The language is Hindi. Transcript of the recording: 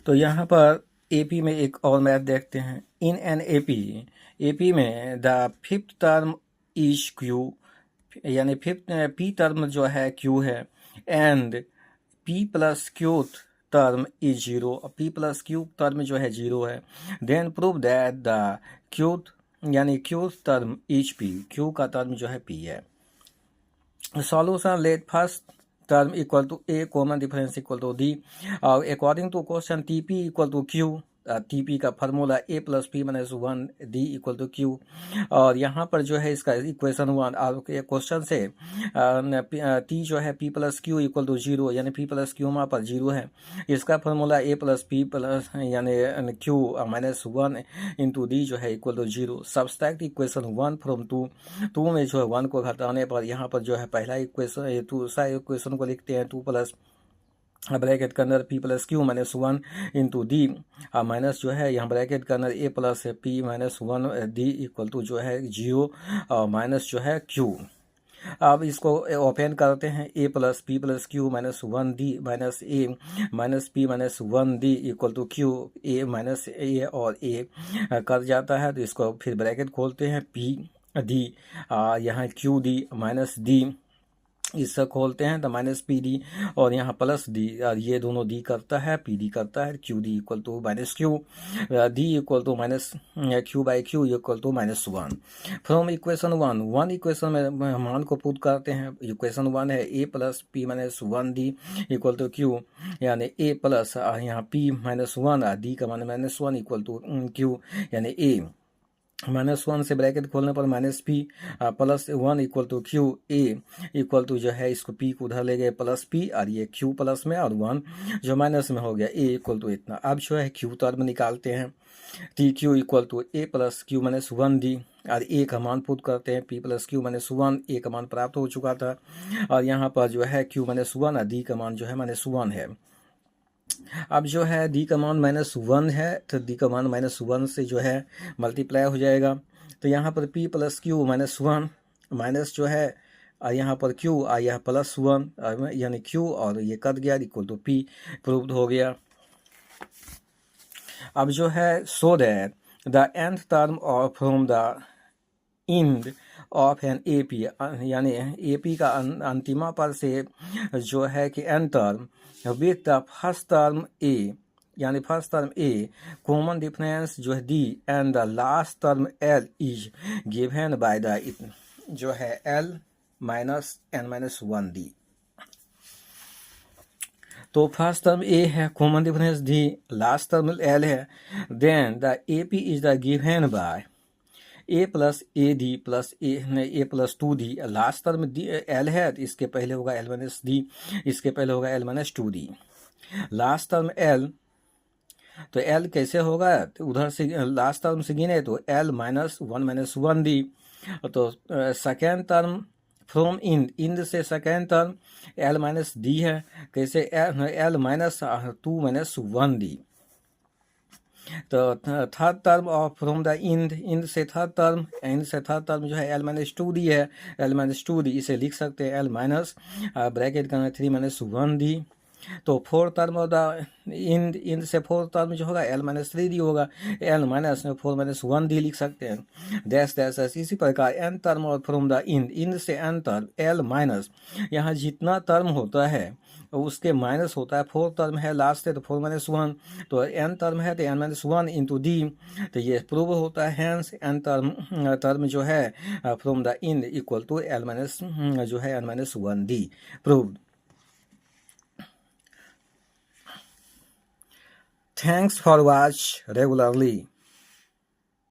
तो यहाँ पर एपी में एक और मैथ देखते हैं। इन एन एपी में the fifth term is Q, यानी फिफ्थ पी टर्म जो है क्यू है, and P plus Q term is zero, P plus Q term जो है जीरो है। Then prove that the Q यानी Q term is P, Q का टर्म जो है पी है। Solution let first term equal to a, common difference equal to d. According to question TP equal to q, TP का formula a plus P minus 1 d equal to q. और यहाँ पर जो है इसका इक्वेशन 1 आपके क्वेश्चन से t जो है p plus q equal to 0, यानी p प्लस क्यू वहाँ पर 0 है। इसका formula a plus P plus यानी q माइनस 1 इंटू डी जो है equal to 0। Subtract equation 1 from 2 में जो है 1 को घटाने पर यहाँ पर जो है पहला इक्वेशन दूसरा इक्वेशन को लिखते हैं 2 प्लस ब्रैकेट के अंदर P plus Q minus 1 into D minus जो है यहाँ ब्रैकेट के अंदर A plus P minus 1 D equal to जो है 0 माइनस जो है क्यू। अब इसको ओपन करते हैं, A plus P plus Q minus 1 D minus A minus P minus 1 D equal to Q, A minus A और ए कर जाता है। तो इसको फिर ब्रैकेट खोलते हैं, पी डी यहाँ क्यू डी माइनस डी इससे खोलते हैं तो माइनस पी डी और यहाँ प्लस डी, और ये दोनों डी करता है, पी डी करता है, Q D equal to minus Q, D equal to minus Q by Q equal to minus 1। From equation 1 equation में मान को पुट करते हैं। इक्वेशन 1 है A plus P minus 1 D equal to Q, यानी ए प्लस यहाँ पी माइनस 1 डी का मान माइनस 1 इक्वल टू क्यू, यानी ए माइनस 1 से ब्रैकेट खोलने पर minus p plus 1 equal to Q, a equal to जो है इसको पी को उधर ले गए प्लस पी और ये क्यू प्लस में और 1 जो माइनस में हो गया, ए इक्वल टू इतना। अब जो है क्यू टर्म निकालते हैं, t q equal to a plus Q minus 1 d और ए का मान पुट करते हैं, p plus Q minus 1 a का मान प्राप्त हो चुका था और यहाँ पर जो है क्यू माइनस 1 और डी का मान जो है माइनस 1 है। अब जो है डी का मान माइनस 1 है तो डी का मान माइनस 1 से जो है मल्टीप्लाई हो जाएगा। तो यहाँ पर p plus Q minus 1 minus जो है यहाँ पर q और यह प्लस 1 यानी q और ये कट गया इक्वल टू p प्रूव्ड हो गया। अब जो है so that the nth term of from the end of an AP, यानी एपी का अंतिमा पर से जो है कि n term with the first term A, यानी first term A common difference जो है D and the last term L is given by the जो है L minus N minus 1 D. तो फर्स्ट टर्म ए है, common difference D, last term L है, then the A P is the given by a plus a d plus a plus 2 d, last term d l है तो इसके पहले होगा एल माइनस डी, इसके पहले होगा L minus 2 d. Last term L, तो एल कैसे होगा, तो उधर से लास्ट टर्म से गिने तो एल माइनस 1 माइनस 1 डी। तो सेकेंड टर्म फ्रॉम इंड से second term l minus d है, कैसे एल माइनस 2 माइनस 1 डी। तो third term of from the end से थर्ड टर्म जो है एल माइनस 2 डी है, एल माइनस 2 डी इसे लिख सकते हैं एल माइनस ब्रैकेट का 3 माइनस 1 डी। तो fourth term of the end से फोर्थ टर्म जो होगा एल माइनस 3 डी होगा, एल माइनस 4 माइनस 1 डी लिख सकते हैं, डैश डैश डैश। इसी प्रकार एन टर्म और फ्रॉम द इंड से एन टर्म एल माइनस, यहाँ जितना टर्म होता है उसके माइनस होता है, फोर्थ टर्म है लास्ट है तो 4 माइनस 1, तो एन टर्म है तो एन माइनस 1 इंटू डी, तो ये प्रूव होता है। हैंस एन टर्म जो है from the end equal to l minus जो है n minus 1 d proved. Thanks for watch regularly.